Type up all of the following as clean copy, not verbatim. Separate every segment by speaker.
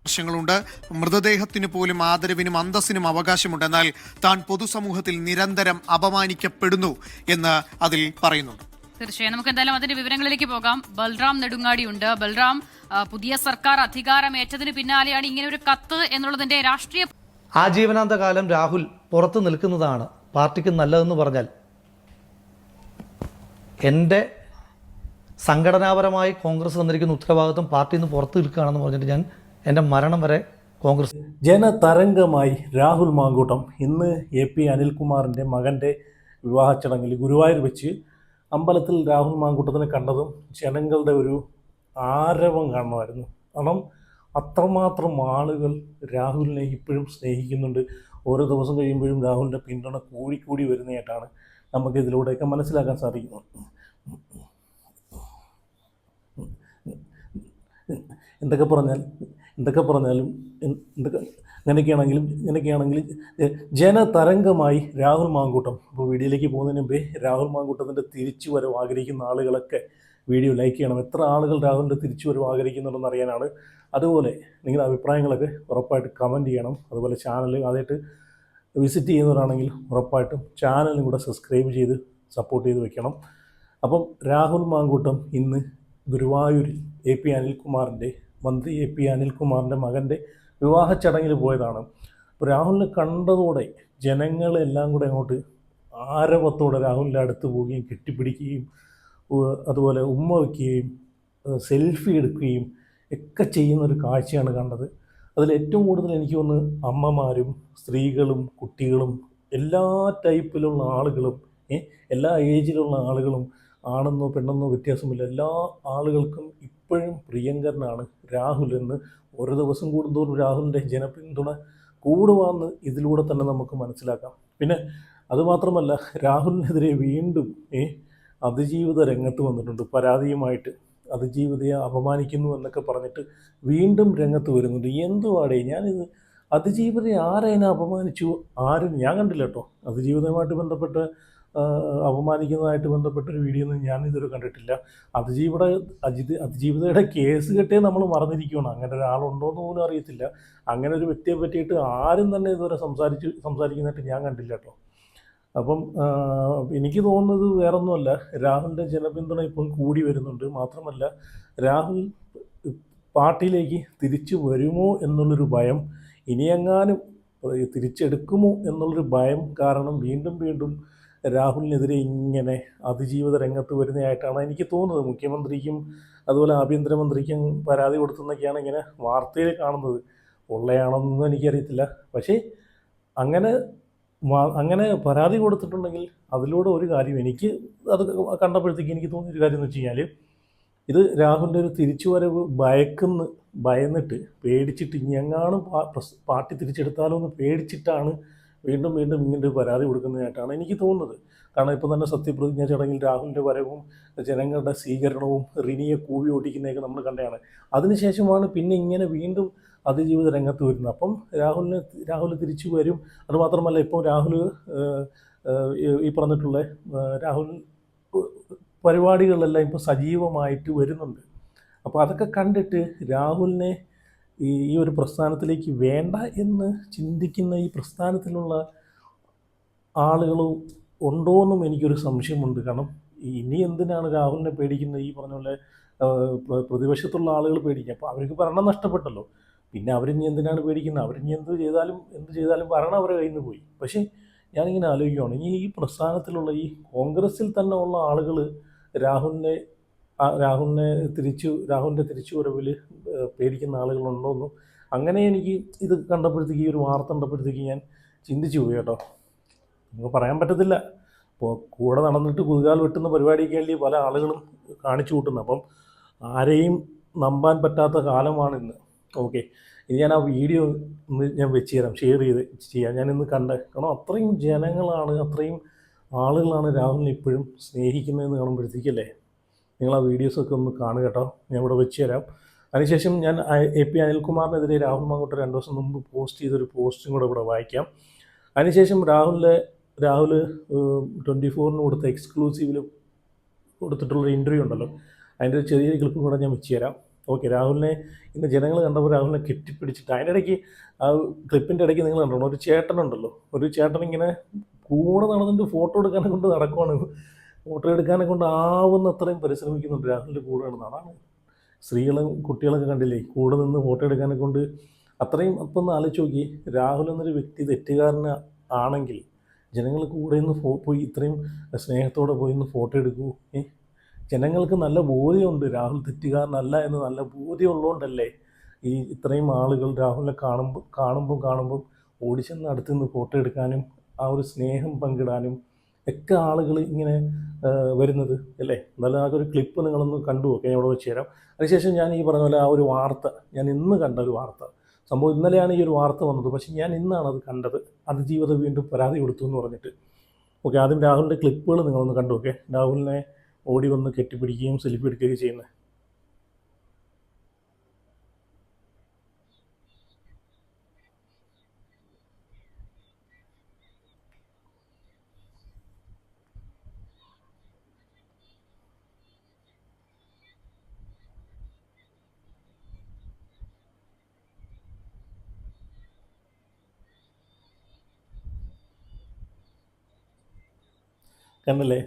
Speaker 1: വശങ്ങളുണ്ട്. മൃതദേഹത്തിന് പോലും ആദരവിനും അന്തസ്സിനും അവകാശമുണ്ട്. എന്നാൽ താൻ പൊതുസമൂഹത്തിൽ നിരന്തരം അപമാനിക്കപ്പെടുന്നു എന്ന് അതിൽ പറയുന്നുണ്ട്.
Speaker 2: തീർച്ചയായും നമുക്ക് എന്തായാലും അതിന്റെ വിവരങ്ങളിലേക്ക് പോകാം. ബൽറാം നെടുങ്ങാടി ഉണ്ട്. ബൽറാം, പുതിയ സർക്കാർ അധികാരമേറ്റതിന് പിന്നാലെയാണ് ഇങ്ങനെ ഒരു കത്ത് എന്നുള്ളതിന്റെ രാഷ്ട്രീയ
Speaker 3: ആജീവനാന്ത കാലം രാഹുൽ പുറത്തു നിൽക്കുന്നതാണ് പാർട്ടിക്ക് നല്ലതെന്ന് പറഞ്ഞാൽ എൻ്റെ സംഘടനാപരമായി കോൺഗ്രസ് തന്നിരിക്കുന്ന ഉത്തരവാദിത്വം പാർട്ടിയിൽ നിന്ന് പുറത്തു നിൽക്കുകയാണെന്ന് പറഞ്ഞിട്ട് ഞാൻ എൻ്റെ മരണം വരെ കോൺഗ്രസ്.
Speaker 4: ജനതരംഗമായി രാഹുൽ മാങ്കൂട്ടം ഇന്ന് AP അനിൽകുമാറിൻ്റെ മകൻ്റെ വിവാഹ ചടങ്ങിൽ ഗുരുവായൂർ വെച്ച് അമ്പലത്തിൽ രാഹുൽ മാങ്കൂട്ടത്തിനെ കണ്ടതും ജനങ്ങളുടെ ഒരു ആരവം കാണുമായിരുന്നു. കാരണം അത്രമാത്രം ആളുകൾ രാഹുലിനെ ഇപ്പോഴും സ്നേഹിക്കുന്നുണ്ട്. ഓരോ ദിവസം കഴിയുമ്പോഴും രാഹുലിൻ്റെ പിന്തുണ കൂടി വരുന്നതായിട്ടാണ് നമുക്കിതിലൂടെയൊക്കെ മനസ്സിലാക്കാൻ സാധിക്കുന്നത്. എന്തൊക്കെ പറഞ്ഞാലും ഇങ്ങനെയൊക്കെയാണെങ്കിലും ജനതരംഗമായി രാഹുൽ മാങ്കൂട്ടം. ഇപ്പോൾ വീഡിയോയിലേക്ക് പോകുന്നതിന് മുമ്പേ രാഹുൽ മാങ്കൂട്ടത്തിൻ്റെ തിരിച്ചു വരവ് ആഗ്രഹിക്കുന്ന ആളുകളൊക്കെ വീഡിയോ ലൈക്ക് ചെയ്യണം. എത്ര ആളുകൾ രാഹുലിൻ്റെ തിരിച്ചു വരവ് ആഗ്രഹിക്കുന്നുണ്ടെന്ന് അറിയാനാണ്. അതുപോലെ നിങ്ങളുടെ അഭിപ്രായങ്ങളൊക്കെ ഉറപ്പായിട്ട് കമൻറ്റ് ചെയ്യണം. അതുപോലെ ചാനൽ ആദ്യമായിട്ട് വിസിറ്റ് ചെയ്യുന്നവരാണെങ്കിൽ ഉറപ്പായിട്ടും ചാനലും കൂടെ സബ്സ്ക്രൈബ് ചെയ്ത് സപ്പോർട്ട് ചെയ്ത് വെക്കണം. അപ്പം രാഹുൽ മാങ്കൂട്ടം ഇന്ന് ഗുരുവായൂരിൽ മന്ത്രി AP അനിൽകുമാറിൻ്റെ മകൻ്റെ വിവാഹ ചടങ്ങിൽ പോയതാണ്. അപ്പോൾ രാഹുലിനെ കണ്ടതോടെ ജനങ്ങളെല്ലാം കൂടെ അങ്ങോട്ട് ആരവത്തോടെ രാഹുലിൻ്റെ അടുത്ത് പോവുകയും കെട്ടിപ്പിടിക്കുകയും അതുപോലെ ഉമ്മ വയ്ക്കുകയും സെൽഫി എടുക്കുകയും ഒക്കെ ചെയ്യുന്നൊരു കാഴ്ചയാണ് കണ്ടത്. അതിൽ ഏറ്റവും കൂടുതൽ എനിക്ക് തോന്നുന്നു അമ്മമാരും സ്ത്രീകളും കുട്ടികളും എല്ലാ ടൈപ്പിലുള്ള ആളുകളും എല്ലാ ഏജിലുള്ള ആളുകളും ആണെന്നോ പെണ്ണെന്നോ വ്യത്യാസമില്ല, എല്ലാ ആളുകൾക്കും ഇപ്പോഴും പ്രിയങ്കരനാണ് രാഹുൽ എന്ന് ഓരോ ദിവസം കൂടുന്തോറും രാഹുലിൻ്റെ ജനപിന്തുണ കൂടുവാന്ന് ഇതിലൂടെ തന്നെ നമുക്ക് മനസ്സിലാക്കാം. പിന്നെ അതുമാത്രമല്ല, രാഹുലിനെതിരെ വീണ്ടും അതിജീവിത രംഗത്ത് വന്നിട്ടുണ്ട്. പരാതിയുമായിട്ട് അതിജീവിതയെ അപമാനിക്കുന്നു എന്നൊക്കെ പറഞ്ഞിട്ട് വീണ്ടും രംഗത്ത് വരുന്നുണ്ട്. എന്തുവാടേ, ഞാനിത് അതിജീവിതയെ ആരെന്നെ അപമാനിച്ചു? ആരും ഞാൻ കണ്ടില്ല കേട്ടോ. അതിജീവിതയുമായിട്ട് ബന്ധപ്പെട്ട അപമാനിക്കുന്നതായിട്ട് ബന്ധപ്പെട്ടൊരു വീഡിയോ ഒന്നും ഞാനിതുവരെ കണ്ടിട്ടില്ല. അതിജീവിതയുടെ കേസ് കെട്ടേ നമ്മൾ മറന്നിരിക്കുകയാണ്. അങ്ങനെ ഒരാളുണ്ടോയെന്ന് പോലും അറിയത്തില്ല. അങ്ങനെ ഒരു വ്യക്തിയെ പറ്റിയിട്ട് ആരും തന്നെ ഇതുവരെ സംസാരിക്കുന്നതായിട്ട് ഞാൻ കണ്ടില്ല കേട്ടോ. അപ്പം എനിക്ക് തോന്നുന്നത് വേറൊന്നുമല്ല, രാഹുലിൻ്റെ ജനപിന്തുണ ഇപ്പം കൂടി വരുന്നുണ്ട്. മാത്രമല്ല, രാഹുൽ പാർട്ടിയിലേക്ക് തിരിച്ചു വരുമോ എന്നുള്ളൊരു ഭയം, ഇനിയെങ്ങാനും തിരിച്ചെടുക്കുമോ എന്നുള്ളൊരു ഭയം കാരണം വീണ്ടും രാഹുലിനെതിരെ ഇങ്ങനെ അതിജീവിത രംഗത്ത് വരുന്നതായിട്ടാണ് എനിക്ക് തോന്നുന്നത്. മുഖ്യമന്ത്രിക്കും അതുപോലെ ആഭ്യന്തരമന്ത്രിക്കും പരാതി കൊടുത്തെന്നൊക്കെയാണ് ഇങ്ങനെ വാർത്തയിൽ കാണുന്നത്. ഉള്ളയാണെന്നൊന്നും എനിക്കറിയത്തില്ല. പക്ഷേ അങ്ങനെ പരാതി കൊടുത്തിട്ടുണ്ടെങ്കിൽ അതിലൂടെ ഒരു കാര്യം എനിക്ക് അത് കണ്ടപ്പോഴത്തേക്ക് എനിക്ക് തോന്നിയൊരു കാര്യം എന്ന് വെച്ച് കഴിഞ്ഞാൽ, ഇത് രാഹുലിൻ്റെ ഒരു തിരിച്ചുവരവ് ഭയന്നിട്ട് പേടിച്ചിട്ട് ഇനിയെങ്ങാനും പാർട്ടി തിരിച്ചെടുത്താലോ എന്ന് പേടിച്ചിട്ടാണ് വീണ്ടും ഇങ്ങനൊരു പരാതി കൊടുക്കുന്നതായിട്ടാണ് എനിക്ക് തോന്നുന്നത്. കാരണം ഇപ്പോൾ തന്നെ സത്യപ്രതിജ്ഞ ചടങ്ങിൽ രാഹുലിൻ്റെ വരവും ജനങ്ങളുടെ സ്വീകരണവും റിനിയെ കൂവി ഓടിക്കുന്നതൊക്കെ നമ്മൾ കണ്ടതാണ്. അതിനുശേഷമാണ് പിന്നെ ഇങ്ങനെ വീണ്ടും അതിജീവിത രംഗത്ത് വരുന്നത്. അപ്പം രാഹുൽ തിരിച്ചു വരും. അതുമാത്രമല്ല, ഇപ്പോൾ രാഹുൽ ഈ പറഞ്ഞിട്ടുള്ള രാഹുൽ പരിപാടികളിലെല്ലാം ഇപ്പോൾ സജീവമായിട്ട് വരുന്നുണ്ട്. അപ്പോൾ അതൊക്കെ കണ്ടിട്ട് രാഹുലിനെ ഈ ഒരു പ്രസ്ഥാനത്തിലേക്ക് വേണ്ട എന്ന് ചിന്തിക്കുന്ന ഈ പ്രസ്ഥാനത്തിലുള്ള ആളുകൾ ഉണ്ടോയെന്നും എനിക്കൊരു സംശയമുണ്ട്. കാരണം ഇനി എന്തിനാണ് രാഹുലിനെ പേടിക്കുന്നത്? ഈ പറഞ്ഞ പോലെ പ്രതിപക്ഷത്തുള്ള ആളുകൾ പേടിക്കുക. അപ്പോൾ അവർക്ക് ഭരണം നഷ്ടപ്പെട്ടല്ലോ, പിന്നെ അവരിനി എന്തിനാണ് പേടിക്കുന്നത്? അവരിനി എന്ത് ചെയ്താലും ഭരണം അവരെ കയ്യിൽ നിന്ന് പോയി. പക്ഷേ ഞാനിങ്ങനെ ആലോചിക്കുകയാണ്, ഇനി ഈ പ്രസ്ഥാനത്തിലുള്ള ഈ കോൺഗ്രസ്സിൽ തന്നെ ഉള്ള ആളുകൾ രാഹുലിൻ്റെ തിരിച്ചു വരവിൽ പേടിക്കുന്ന ആളുകളുണ്ടോയെന്നും അങ്ങനെ എനിക്ക് ഇത് കണ്ടപ്പോഴത്തേക്ക്, ഈ ഒരു വാർത്ത കണ്ടപ്പോഴത്തേക്ക് ഞാൻ ചിന്തിച്ചു പോയി കേട്ടോ. നമുക്ക് പറയാൻ പറ്റത്തില്ല. ഇപ്പോൾ കൂടെ നടന്നിട്ട് കുതുകാൽ വെട്ടുന്ന പരിപാടിയൊക്കെ പല ആളുകളും കാണിച്ചു കൂട്ടുന്നു. അപ്പം ആരെയും നമ്പാൻ പറ്റാത്ത കാലമാണ് ഇന്ന്. ഓക്കെ, ഇനി ഞാൻ ആ വീഡിയോ ഞാൻ വെച്ച് തരാം, ഷെയർ ചെയ്യാം. ഞാനിന്ന് കാരണം അത്രയും ജനങ്ങളാണ്, അത്രയും ആളുകളാണ് രാഹുലിനെ ഇപ്പോഴും സ്നേഹിക്കുന്നതെന്ന് കാണുമ്പോഴത്തേക്കല്ലേ. നിങ്ങൾ ആ വീഡിയോസൊക്കെ ഒന്ന് കാണുക കേട്ടോ. ഞാൻ ഇവിടെ വെച്ച് തരാം. അതിനുശേഷം ഞാൻ AP അനിൽകുമാറിനെതിരെ രാഹുൽ മാങ്കൂട്ടം 2 ദിവസം മുമ്പ് പോസ്റ്റ് ചെയ്തൊരു പോസ്റ്റും കൂടെ ഇവിടെ വായിക്കാം. അതിനുശേഷം രാഹുൽ 24-ന് കൊടുത്ത എക്സ്ക്ലൂസീവിൽ കൊടുത്തിട്ടുള്ളൊരു ഇൻ്റർവ്യൂ ഉണ്ടല്ലോ, അതിൻ്റെ ഒരു ചെറിയൊരു ക്ലിപ്പും കൂടെ ഞാൻ വെച്ച് തരാം. ഓക്കെ, രാഹുലിനെ ഇന്ന് ജനങ്ങൾ കണ്ടപ്പോൾ രാഹുലിനെ കെട്ടിപ്പിടിച്ചിട്ട് അതിൻ്റെ ഇടയ്ക്ക് ആ ക്ലിപ്പിൻ്റെ ഇടയ്ക്ക് നിങ്ങൾ കണ്ടോ, ഒരു ചേട്ടനുണ്ടല്ലോ, ഒരു ചേട്ടൻ ഇങ്ങനെ കൂടെ നടന്നിട്ട് ഫോട്ടോ എടുക്കാനെ കൊണ്ട് നടക്കുവാണ്. ഫോട്ടോ എടുക്കാനെ കൊണ്ട് ആവുന്നത്രയും പരിശ്രമിക്കുന്നുണ്ട് രാഹുലിൻ്റെ കൂടെ നടന്ന്. അതാണ് സ്ത്രീകളും കുട്ടികളൊക്കെ കണ്ടില്ലേ കൂടെ നിന്ന് ഫോട്ടോ എടുക്കാനെ കൊണ്ട് അത്രയും. അപ്പം ഒന്ന് ആലോചിച്ച് നോക്കി, രാഹുൽ എന്നൊരു വ്യക്തി തെറ്റുകാരന് ആണെങ്കിൽ ജനങ്ങൾ കൂടെ നിന്ന് പോയി ഇത്രയും സ്നേഹത്തോടെ പോയി ഒന്ന് ഫോട്ടോ എടുക്കൂ. ജനങ്ങൾക്ക് നല്ല ബോധ്യമുണ്ട് രാഹുൽ തെറ്റുകാരനല്ല എന്ന്, നല്ല ബോധ്യമുള്ളതുകൊണ്ടല്ലേ ഈ ഇത്രയും ആളുകൾ രാഹുലിനെ കാണുമ്പോൾ ഓടിച്ചെന്ന് അടുത്ത് നിന്ന് ഫോട്ടോ എടുക്കാനും ആ ഒരു സ്നേഹം പങ്കിടാനും ഒക്കെ ആളുകൾ ഇങ്ങനെ വരുന്നത് അല്ലേ. എന്നാലും ആ ഒരു ക്ലിപ്പ് നിങ്ങളൊന്ന് കണ്ടു നോക്കുക, ഞാൻ ഇവിടെ വെച്ച് തരാം. അതിനുശേഷം ഞാൻ ഈ പറഞ്ഞ പോലെ ആ ഒരു വാർത്ത, ഞാൻ ഇന്ന് കണ്ട ഒരു വാർത്ത, സംഭവം ഇന്നലെയാണ് ഈ ഒരു വാർത്ത വന്നത്, പക്ഷേ ഞാൻ ഇന്നാണ് അത് കണ്ടത്. അതിജീവിത വീണ്ടും പരാതി കൊടുത്തു എന്ന് പറഞ്ഞിട്ട്. ഓക്കെ, ആദ്യം രാഹുലിൻ്റെ ക്ലിപ്പുകൾ നിങ്ങളൊന്ന് കണ്ടു നോക്കെ. രാഹുലിനെ ഓടി വന്ന് കെട്ടിപ്പിടിക്കുകയും സെൽഫി എടുക്കുകയും ചെയ്യുന്നത്. കണ്ടല്ലേ,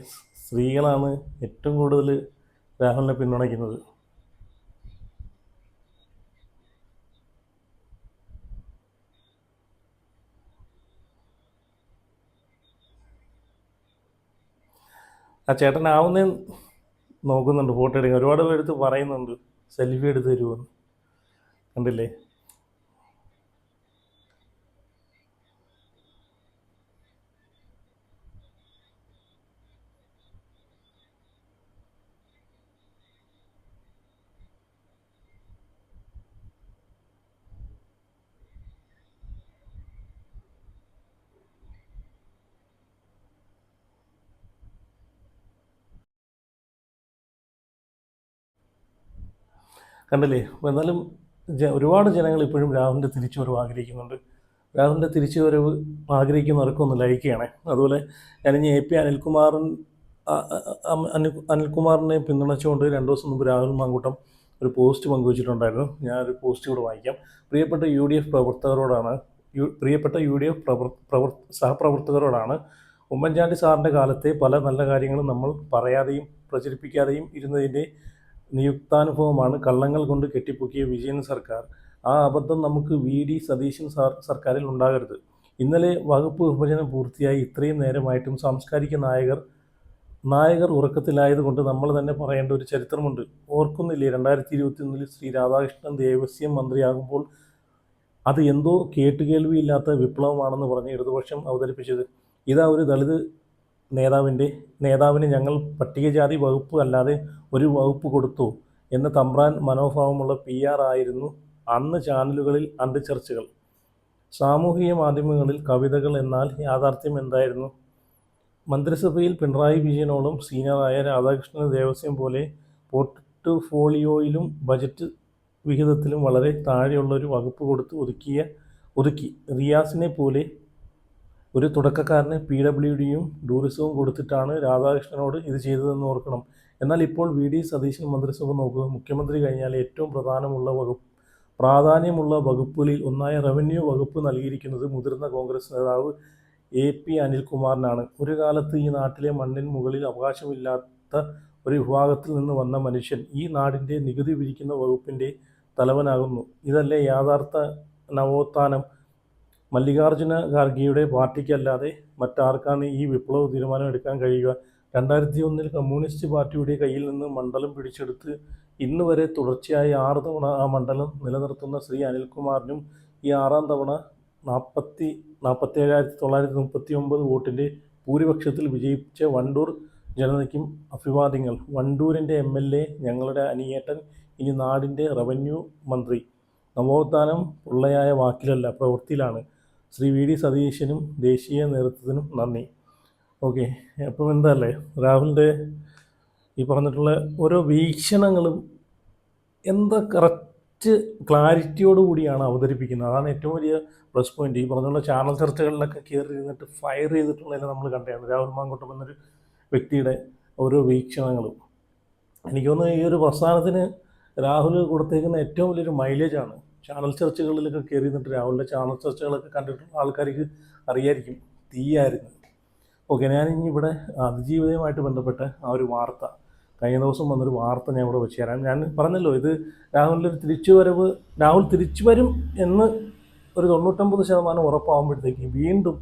Speaker 4: സ്ത്രീകളാണ് ഏറ്റവും കൂടുതൽ രാഹുലിനെ പിന്തുണയ്ക്കുന്നത്. ആ ചേട്ടൻ ആവുന്നേ നോക്കുന്നുണ്ട് ഫോട്ടോ എടുക്കാൻ. ഒരുപാട് പേരെടുത്ത് പറയുന്നുണ്ട് സെൽഫി എടുത്ത് തരുമെന്ന്. കണ്ടില്ലേ, കണ്ടില്ലേ. അപ്പോൾ എന്നാലും ഒരുപാട് ജനങ്ങൾ ഇപ്പോഴും രാഹുലിൻ്റെ തിരിച്ചുവരവ് ആഗ്രഹിക്കുന്നുണ്ട്. രാഹുലിൻ്റെ തിരിച്ചുവരവ് ആഗ്രഹിക്കുന്നവർക്കൊന്ന് ലൈക്ക് ചെയ്യണേ. അതുപോലെ ഞാനിനി AP അനിൽകുമാറിനെ പിന്തുണച്ചുകൊണ്ട് 2 ദിവസം മുമ്പ് രാഹുൽ മാങ്കൂട്ടം ഒരു പോസ്റ്റ് പങ്കുവച്ചിട്ടുണ്ടായിരുന്നു. ഞാനൊരു പോസ്റ്റ് കൂടെ വായിക്കാം. പ്രിയപ്പെട്ട UDF സഹപ്രവർത്തകരോടാണ് ഉമ്മൻചാണ്ടി സാറിൻ്റെ കാലത്തെ പല നല്ല കാര്യങ്ങളും നമ്മൾ പറയാതെയും പ്രചരിപ്പിക്കാതെയും ഇരുന്നതിൻ്റെ നിയുക്താനുഭവമാണ് കള്ളങ്ങൾ കൊണ്ട് കെട്ടിപ്പൊക്കിയ വിജയൻ സർക്കാർ. ആ അബദ്ധം നമുക്ക് VD സതീശൻ സർക്കാരിൽ ഉണ്ടാകരുത്. ഇന്നലെ വകുപ്പ് വിഭജനം പൂർത്തിയായി ഇത്രയും നേരമായിട്ടും സാംസ്കാരിക നായകർ ഉറക്കത്തിലായതുകൊണ്ട് നമ്മൾ തന്നെ പറയേണ്ട ഒരു ചരിത്രമുണ്ട്. ഓർക്കുന്നില്ലേ 2021 ശ്രീ രാധാകൃഷ്ണൻ ദേവസ്വം മന്ത്രിയാകുമ്പോൾ അത് എന്തോ കേട്ടുകേൾവിയില്ലാത്ത വിപ്ലവമാണെന്ന് പറഞ്ഞ് ഇടതുപക്ഷം അവതരിപ്പിച്ചത്. ഇതാ ഒരു ദളിത് നേതാവിന് ഞങ്ങൾ പട്ടികജാതി വകുപ്പ് അല്ലാതെ ഒരു വകുപ്പ് കൊടുത്തു എന്ന തമ്പ്രാൻ മനോഭാവമുള്ള PR ആയിരുന്നു അന്ന് ചാനലുകളിൽ അന്തിച്ചർച്ചകൾ. സാമൂഹിക മാധ്യമങ്ങളിൽ കവിതകൾ. എന്നാൽ യാഥാർത്ഥ്യം എന്തായിരുന്നു? മന്ത്രിസഭയിൽ പിണറായി വിജയനോളം സീനിയറായ രാധാകൃഷ്ണൻ ദേവസ്വം പോലെ പോർട്ട്ഫോളിയോയിലും ബജറ്റ് വിഹിതത്തിലും വളരെ താഴെയുള്ള ഒരു വകുപ്പ് കൊടുത്ത് ഒതുക്കി. റിയാസിനെ പോലെ ഒരു തുടക്കക്കാരന് PWDയും ടൂറിസവും കൊടുത്തിട്ടാണ് രാധാകൃഷ്ണനോട് ഇത് ചെയ്തതെന്ന് ഓർക്കണം. എന്നാൽ ഇപ്പോൾ VD സതീശൻ മന്ത്രിസഭ നോക്കുക. മുഖ്യമന്ത്രി കഴിഞ്ഞാൽ ഏറ്റവും പ്രാധാന്യമുള്ള വകുപ്പുകളിൽ ഒന്നായ റവന്യൂ വകുപ്പ് നൽകിയിരിക്കുന്നത് മുതിർന്ന കോൺഗ്രസ് നേതാവ് AP അനിൽകുമാറിനാണ്. ഒരു കാലത്ത് ഈ നാട്ടിലെ മണ്ണിന് മുകളിൽ അവകാശമില്ലാത്ത ഒരു വിഭാഗത്തിൽ നിന്ന് വന്ന മനുഷ്യൻ ഈ നാടിൻ്റെ നികുതി പിരിക്കുന്ന വകുപ്പിൻ്റെ തലവനാകുന്നു. ഇതല്ലേ യഥാർത്ഥ നവോത്ഥാനം? മല്ലികാർജുന ഖാർഗെയുടെ പാർട്ടിക്കല്ലാതെ മറ്റാർക്കാണ് ഈ വിപ്ലവ തീരുമാനം എടുക്കാൻ കഴിയുക? 2001 കമ്മ്യൂണിസ്റ്റ് പാർട്ടിയുടെ കയ്യിൽ നിന്ന് മണ്ഡലം പിടിച്ചെടുത്ത് ഇന്ന് വരെ തുടർച്ചയായി 6 തവണ ആ മണ്ഡലം നിലനിർത്തുന്ന ശ്രീ അനിൽകുമാറിനും ഈ 6ാം തവണ 47,939 വോട്ടിൻ്റെ ഭൂരിപക്ഷത്തിൽ വിജയിച്ച വണ്ടൂർ ജനതയ്ക്കും അഭിവാദ്യങ്ങൾ. വണ്ടൂരിൻ്റെ MLA ഞങ്ങളുടെ അനിയേട്ടൻ, ഇനി നാടിൻ്റെ റവന്യൂ മന്ത്രി. നവോത്ഥാനം പൊള്ളയായ വാക്കിലല്ല പ്രവൃത്തിയിലാണ്. ശ്രീ VD സതീശനും ദേശീയ നേതൃത്വത്തിനും നന്ദി. ഓക്കെ, അപ്പം എന്തല്ലേ രാഹുലിൻ്റെ ഈ പറഞ്ഞിട്ടുള്ള ഓരോ വീക്ഷണങ്ങളും എന്താ കറക്റ്റ് ക്ലാരിറ്റിയോടുകൂടിയാണ് അവതരിപ്പിക്കുന്നത്. അതാണ് ഏറ്റവും വലിയ പ്ലസ് പോയിന്റ്. ഈ പറഞ്ഞുള്ള ചാനൽ ചർച്ചകളിലൊക്കെ കയറി ഇരുന്നിട്ട് ഫയർ ചെയ്തിട്ടുള്ളതെല്ലാം നമ്മൾ കണ്ടതാണ്. രാഹുൽ മാങ്കൂട്ടം എന്നൊരു വ്യക്തിയുടെ ഓരോ വീക്ഷണങ്ങളും. എനിക്ക് തോന്നുന്നു ഈ ഒരു പ്രസ്ഥാനത്തിന് രാഹുൽ കൊടുത്തേക്കുന്ന ഏറ്റവും വലിയൊരു മൈലേജാണ്. ചാനൽ ചർച്ചകളിലൊക്കെ കയറി നിന്നിട്ട് രാഹുലിൻ്റെ ചാനൽ ചർച്ചകളൊക്കെ കണ്ടിട്ടുള്ള ആൾക്കാർക്ക് അറിയായിരിക്കും, തീയായിരുന്നു. ഓക്കെ, ഞാനിനി ഇവിടെ അതിജീവിതയുമായിട്ട് ബന്ധപ്പെട്ട ആ ഒരു വാർത്ത, കഴിഞ്ഞ ദിവസം വന്നൊരു വാർത്ത ഞാൻ ഇവിടെ വെച്ച് തരാം. ഞാൻ പറഞ്ഞല്ലോ, ഇത് രാഹുലിൻ്റെ ഒരു തിരിച്ചുവരവ്, രാഹുൽ തിരിച്ചു വരും എന്ന് ഒരു 99% ഉറപ്പാകുമ്പോഴത്തേക്ക് വീണ്ടും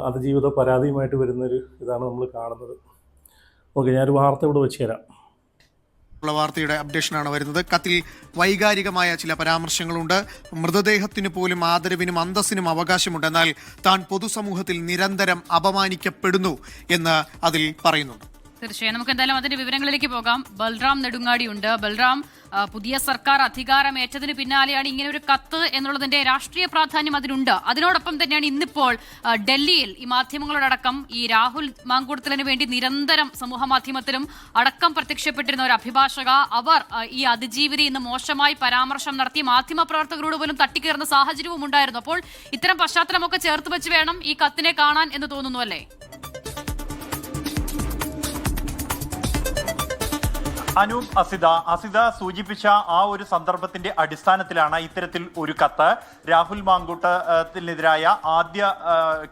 Speaker 4: അതിജീവിത പരാതിയുമായിട്ട് വരുന്നൊരു ഇതാണ് നമ്മൾ കാണുന്നത്. ഓക്കെ, ഞാനൊരു വാർത്ത ഇവിടെ വെച്ച് തരാം.
Speaker 1: ഉള്ള വാർത്തയുടെ അപ്ഡേഷനാണ് വരുന്നത്. കത്തിൽ വൈകാരികമായ ചില പരാമർശങ്ങളുണ്ട്. മൃതദേഹത്തിന് പോലും ആദരവിനും അന്തസ്സിനും അവകാശമുണ്ട്, എന്നാൽ താൻ പൊതുസമൂഹത്തിൽ നിരന്തരം അപമാനിക്കപ്പെടുന്നു എന്ന് അതിൽ പറയുന്നുണ്ട്.
Speaker 2: തീർച്ചയായും നമുക്ക് എന്തായാലും അതിന്റെ വിവരങ്ങളിലേക്ക് പോകാം. ബൽറാം നെടുങ്ങാടി ഉണ്ട്. ബൽറാം, പുതിയ സർക്കാർ അധികാരമേറ്റതിന് പിന്നാലെയാണ് ഇങ്ങനെ ഒരു കത്ത് എന്നുള്ളതിന്റെ രാഷ്ട്രീയ പ്രാധാന്യം അതിനുണ്ട്. അതിനോടൊപ്പം തന്നെയാണ് ഇന്നിപ്പോൾ ഡൽഹിയിൽ ഈ മാധ്യമങ്ങളോടക്കം ഈ രാഹുൽ മാങ്കൂട്ടത്തിലിന് വേണ്ടി നിരന്തരം സമൂഹ മാധ്യമത്തിലും അടക്കം പ്രത്യക്ഷപ്പെട്ടിരുന്ന ഒരു അഭിഭാഷക, അവർ ഈ അതിജീവിതി ഇന്ന് മോശമായി പരാമർശം നടത്തി മാധ്യമ പ്രവർത്തകരോട് പോലും തട്ടിക്കയറുന്ന സാഹചര്യവും ഉണ്ടായിരുന്നു. അപ്പോൾ ഇത്തരം പശ്ചാത്തലമൊക്കെ ചേർത്ത് വെച്ച് വേണം ഈ കത്തിനെ കാണാൻ എന്ന് തോന്നുന്നു, അല്ലേ?
Speaker 5: അനൂപ്, അസിത സൂചിപ്പിച്ച ആ ഒരു സന്ദർഭത്തിന്റെ അടിസ്ഥാനത്തിലാണ് ഇത്തരത്തിൽ ഒരു കത്ത് രാഹുൽ മാങ്കൂട്ടത്തിനെതിരായ ആദ്യ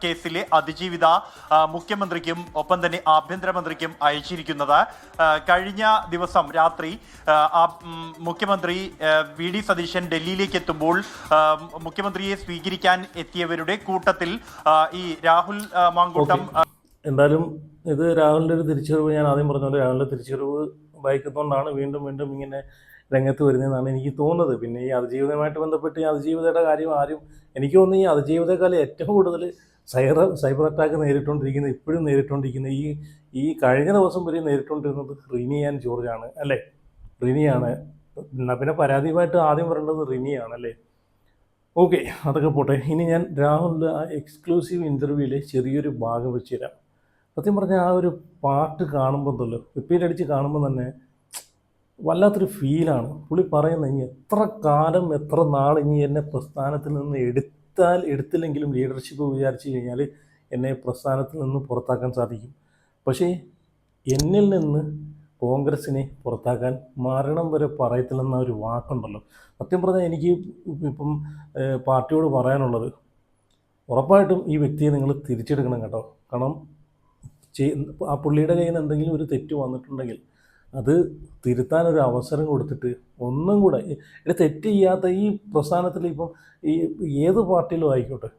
Speaker 5: കേസിലെ അതിജീവിത മുഖ്യമന്ത്രിക്കും ഒപ്പം തന്നെ ആഭ്യന്തരമന്ത്രിക്കും അയച്ചിരിക്കുന്നത്. കഴിഞ്ഞ ദിവസം രാത്രി മുഖ്യമന്ത്രി വി ഡി സതീശൻ ഡൽഹിയിലേക്ക് എത്തുമ്പോൾ മുഖ്യമന്ത്രിയെ സ്വീകരിക്കാൻ എത്തിയവരുടെ കൂട്ടത്തിൽ ഈ രാഹുൽ മാങ്കൂട്ടം,
Speaker 4: എന്തായാലും ഇത് രാഹുലിൻ്റെ ഒരു തിരിച്ചുവരവ്, ഞാൻ ആദ്യം പറഞ്ഞ രാഹുലിൻ്റെ തിരിച്ചുവരവ് ഭയക്കുന്നതുകൊണ്ടാണ് വീണ്ടും വീണ്ടും ഇങ്ങനെ രംഗത്ത് വരുന്നതെന്നാണ് എനിക്ക് തോന്നുന്നത്. പിന്നെ ഈ അതിജീവിതമായിട്ട് ബന്ധപ്പെട്ട് ഈ അതിജീവിതയുടെ കാര്യം ആരും, എനിക്ക് തോന്നുന്നു ഈ അതിജീവിതക്കാലം ഏറ്റവും കൂടുതൽ സൈബർ അറ്റാക്ക് നേരിട്ടുകൊണ്ടിരിക്കുന്നത്, ഇപ്പോഴും നേരിട്ടുകൊണ്ടിരിക്കുന്നത്, ഈ കഴിഞ്ഞ ദിവസം വരെ നേരിട്ടുകൊണ്ടിരുന്നത് റിനി ആൻഡ് ജോർജാണ്, അല്ലേ? റിനിയാണ്. പിന്നെ പരാതിയുമായിട്ട് ആദ്യം പറയേണ്ടത് റിനിയാണ്, അല്ലേ? ഓക്കെ, അതൊക്കെ പോട്ടെ. ഇനി ഞാൻ രാഹുലിൻ്റെ ആ എക്സ്ക്ലൂസീവ് ഇൻ്റർവ്യൂവിലെ ചെറിയൊരു ഭാഗം വെച്ച് തരാം. സത്യം പറഞ്ഞാൽ ആ ഒരു പാട്ട് കാണുമ്പോൾ എന്തല്ലോ, റിപ്പീറ്റ് അടിച്ച് കാണുമ്പോൾ തന്നെ വല്ലാത്തൊരു ഫീലാണ്. പുള്ളി പറയുന്നത്, ഇനി എത്ര കാലം എത്ര നാൾ ഇനി എന്നെ പ്രസ്ഥാനത്തിൽ നിന്ന് എടുത്തില്ലെങ്കിലും ലീഡർഷിപ്പ് വിചാരിച്ചു കഴിഞ്ഞാൽ എന്നെ പ്രസ്ഥാനത്തിൽ നിന്ന് പുറത്താക്കാൻ സാധിക്കും. പക്ഷേ എന്നിൽ നിന്ന് കോൺഗ്രസിനെ പുറത്താക്കാൻ മരണം വരെ പറയത്തില്ലെന്ന ഒരു വാക്കുണ്ടല്ലോ. സത്യം പറഞ്ഞാൽ എനിക്ക് ഇപ്പം പാർട്ടിയോട് പറയാനുള്ളത്, ഉറപ്പായിട്ടും ഈ വ്യക്തിയെ നിങ്ങൾ തിരിച്ചെടുക്കണം കേട്ടോ. കാരണം ആ പുള്ളിയുടെ കയ്യിൽ നിന്ന് എന്തെങ്കിലും ഒരു തെറ്റ് വന്നിട്ടുണ്ടെങ്കിൽ അത് തിരുത്താനൊരു അവസരം കൊടുത്തിട്ട് ഒന്നും കൂടെ, തെറ്റ് ചെയ്യാത്ത ഈ പ്രസ്ഥാനത്തിൽ ഇപ്പം ഈ ഏത് പാർട്ടിയിലും ആയിക്കോട്ടെ,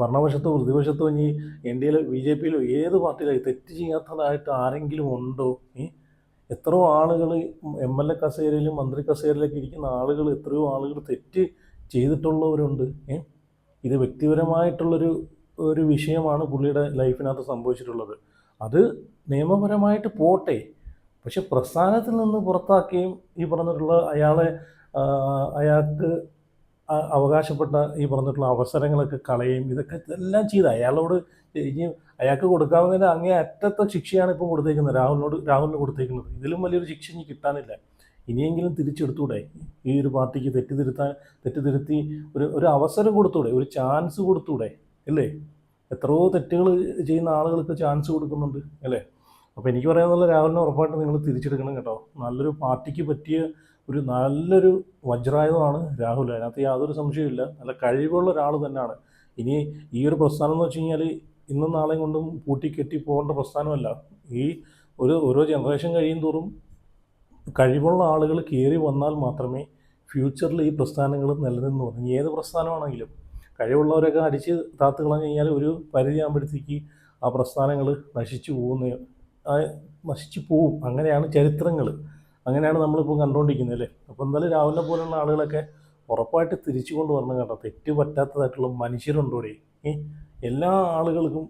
Speaker 4: ഭരണപക്ഷത്തോ പ്രതിപക്ഷത്തോ ഇനി ഇന്ത്യയിലോ BJP-യിലോ ഏത് പാർട്ടിയിലായി തെറ്റ് ചെയ്യാത്തതായിട്ട് ആരെങ്കിലും ഉണ്ടോ? എത്രയോ ആളുകൾ MLA കസേരയിലും മന്ത്രി കസേരയിലൊക്കെ ഇരിക്കുന്ന ആളുകൾ, എത്രയോ ആളുകൾ തെറ്റ് ചെയ്തിട്ടുള്ളവരുണ്ട്. ഇത് വ്യക്തിപരമായിട്ടുള്ളൊരു വിഷയമാണ് പുള്ളിയുടെ ലൈഫിനകത്ത് സംഭവിച്ചിട്ടുള്ളത്. അത് നിയമപരമായിട്ട് പോട്ടെ, പക്ഷെ പ്രസ്ഥാനത്തിൽ നിന്ന് പുറത്താക്കുകയും ഈ പറഞ്ഞിട്ടുള്ള അയാൾക്ക് അവകാശപ്പെട്ട ഈ പറഞ്ഞിട്ടുള്ള അവസരങ്ങളൊക്കെ കളയുകയും ഇതൊക്കെ എല്ലാം ചെയ്ത് അയാളോട് ഇനി അയാൾക്ക് കൊടുക്കാവുന്നതിന് അങ്ങേ അറ്റത്തെ ശിക്ഷയാണ് ഇപ്പോൾ കൊടുത്തേക്കുന്നത്, രാഹുലിന് കൊടുത്തേക്കുന്നത്. ഇതിലും വലിയൊരു ശിക്ഷ ഇനി കിട്ടാനില്ല. ഇനിയെങ്കിലും തിരിച്ചെടുത്തൂടെ? ഈ ഒരു പാർട്ടിക്ക് തെറ്റുതിരുത്തി ഒരു അവസരം കൊടുത്തൂടെ? ഒരു ചാൻസ് കൊടുത്തൂടെ? അല്ലേ? എത്രയോ തെറ്റുകൾ ചെയ്യുന്ന ആളുകൾക്ക് ചാൻസ് കൊടുക്കുന്നുണ്ട്, അല്ലേ? അപ്പോൾ എനിക്ക് പറയാനുള്ള, രാഹുലിനെ ഉറപ്പായിട്ട് നിങ്ങൾ തിരിച്ചെടുക്കണം കേട്ടോ. നല്ലൊരു പാർട്ടിക്ക് പറ്റിയ നല്ലൊരു വജ്രായുധമാണ് രാഹുൽ, അതിനകത്ത് യാതൊരു സംശയമില്ല. നല്ല കഴിവുള്ള ഒരാൾ തന്നെയാണ്. ഇനി ഈ ഒരു പ്രസ്ഥാനം എന്ന് വെച്ച് കഴിഞ്ഞാൽ ഇന്നും നാളെയും കൊണ്ടും പൂട്ടിക്കെട്ടി പോകേണ്ട പ്രസ്ഥാനമല്ല. ഈ ഓരോ ജനറേഷൻ കഴിയും തോറും കഴിവുള്ള ആളുകൾ കയറി വന്നാൽ മാത്രമേ ഫ്യൂച്ചറിൽ ഈ പ്രസ്ഥാനങ്ങൾ നിലനിന്ന് തുടങ്ങി. ഏത് പ്രസ്ഥാനമാണെങ്കിലും കഴിവുള്ളവരൊക്കെ അടിച്ച് താത്ത് കളഞ്ഞു കഴിഞ്ഞാൽ ഒരു പരിധി ആകുമ്പോഴത്തേക്ക് ആ പ്രസ്ഥാനങ്ങൾ നശിച്ചു പോവും. അങ്ങനെയാണ് ചരിത്രങ്ങൾ, അങ്ങനെയാണ് നമ്മളിപ്പോൾ കണ്ടുകൊണ്ടിരിക്കുന്നത്, അല്ലേ? അപ്പോൾ എന്തായാലും രാഹുലിനെ പോലുള്ള ആളുകളൊക്കെ ഉറപ്പായിട്ട് തിരിച്ചു കൊണ്ടുവരണം കേട്ടോ. തെറ്റ് പറ്റാത്തതായിട്ടുള്ള മനുഷ്യരുണ്ടോടെ? എല്ലാ ആളുകൾക്കും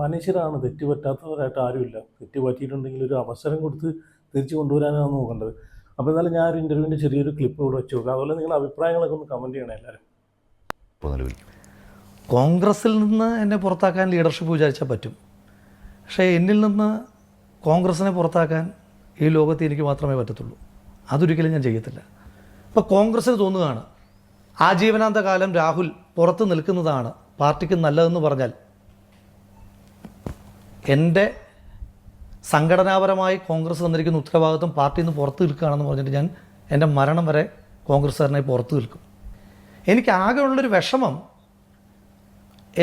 Speaker 4: മനുഷ്യരാണ്, തെറ്റ് പറ്റാത്തവരായിട്ട് ആരുമില്ല. തെറ്റ് പറ്റിയിട്ടുണ്ടെങ്കിൽ ഒരു അവസരം കൊടുത്ത് തിരിച്ചു കൊണ്ടുവരാനാണ് നോക്കേണ്ടത്. അപ്പോൾ എന്തായാലും ഞാൻ ഒരു ഇൻ്റർവ്യൂവിൻ്റെ ചെറിയൊരു ക്ലിപ്പ് ഇവിടെ വെച്ച് നോക്കാം. അതുപോലെ നിങ്ങളുടെ അഭിപ്രായങ്ങളൊക്കെ ഒന്ന് കമൻറ്റ് ചെയ്യണം എല്ലാവരും.
Speaker 3: കോൺഗ്രസിൽ നിന്ന് എന്നെ പുറത്താക്കാൻ ലീഡർഷിപ്പ് വിചാരിച്ചാൽ പറ്റും, പക്ഷേ എന്നിൽ നിന്ന് കോൺഗ്രസിനെ പുറത്താക്കാൻ ഈ ലോകത്ത് എനിക്ക് മാത്രമേ പറ്റത്തുള്ളൂ. അതൊരിക്കലും ഞാൻ ചെയ്യത്തില്ല. ഇപ്പോൾ കോൺഗ്രസ്സിന് തോന്നുകയാണ് ആജീവനാന്ത കാലം രാഹുൽ പുറത്ത് നിൽക്കുന്നതാണ് പാർട്ടിക്ക് നല്ലതെന്ന് പറഞ്ഞാൽ എൻ്റെ സംഘടനാപരമായി കോൺഗ്രസ് തന്നിരിക്കുന്ന ഉത്തരവാദിത്വം പാർട്ടിയിൽ നിന്ന് പുറത്ത് നിൽക്കുകയാണെന്ന് പറഞ്ഞിട്ട് ഞാൻ എൻ്റെ മരണം വരെ കോൺഗ്രസ്സുകാരനെ പുറത്ത് നിൽക്കും. എനിക്ക് ആകെയുള്ളൊരു വിഷമം,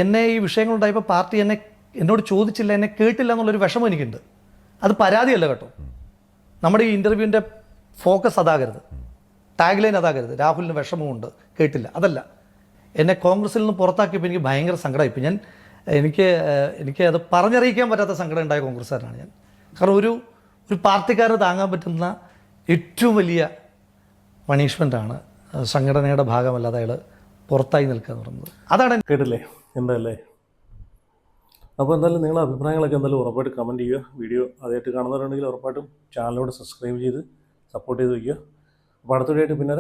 Speaker 3: എന്നെ ഈ വിഷയങ്ങളുണ്ടായപ്പോൾ പാർട്ടി എന്നോട് ചോദിച്ചില്ല, എന്നെ കേട്ടില്ല എന്നുള്ളൊരു വിഷമം എനിക്കുണ്ട്. അത് പരാതിയല്ല കേട്ടോ. നമ്മുടെ ഈ ഇൻ്റർവ്യൂവിൻ്റെ ഫോക്കസ് അതാകരുത്, ടാഗ് ലൈൻ അതാകരുത്. രാഹുലിന് വിഷമമുണ്ട്, കേട്ടില്ല, അതല്ല. എന്നെ കോൺഗ്രസിൽ നിന്ന് പുറത്താക്കിയപ്പോൾ എനിക്ക് ഭയങ്കര സങ്കടമായിപ്പോൾ. എനിക്ക് അത് പറഞ്ഞറിയിക്കാൻ പറ്റാത്ത സങ്കടം ഉണ്ടായ കോൺഗ്രസ്സുകാരനാണ് ഞാൻ. കാരണം ഒരു പാർട്ടിക്കാരന് താങ്ങാൻ പറ്റുന്ന ഏറ്റവും വലിയ പണിഷ്മെൻ്റാണ് സംഘടനയുടെ ഭാഗമല്ലാതെ അയാൾ പുറത്തായി നിൽക്കുക എന്ന് പറയുന്നത്. അതാണ്.
Speaker 4: കേട്ടില്ലേ എന്താല്ലേ? അപ്പോൾ എന്തായാലും നിങ്ങളുടെ അഭിപ്രായങ്ങളൊക്കെ എന്തായാലും ഉറപ്പായിട്ട് കമൻറ്റ് ചെയ്യുക. വീഡിയോ ആദ്യമായിട്ട് കാണുന്നവരുണ്ടെങ്കിൽ ഉറപ്പായിട്ടും ചാനലിലൂടെ സബ്സ്ക്രൈബ് ചെയ്ത് സപ്പോർട്ട് ചെയ്ത് വയ്ക്കുക. അപ്പോൾ അടുത്ത വീഡിയോ ആയിട്ട് പിന്നെ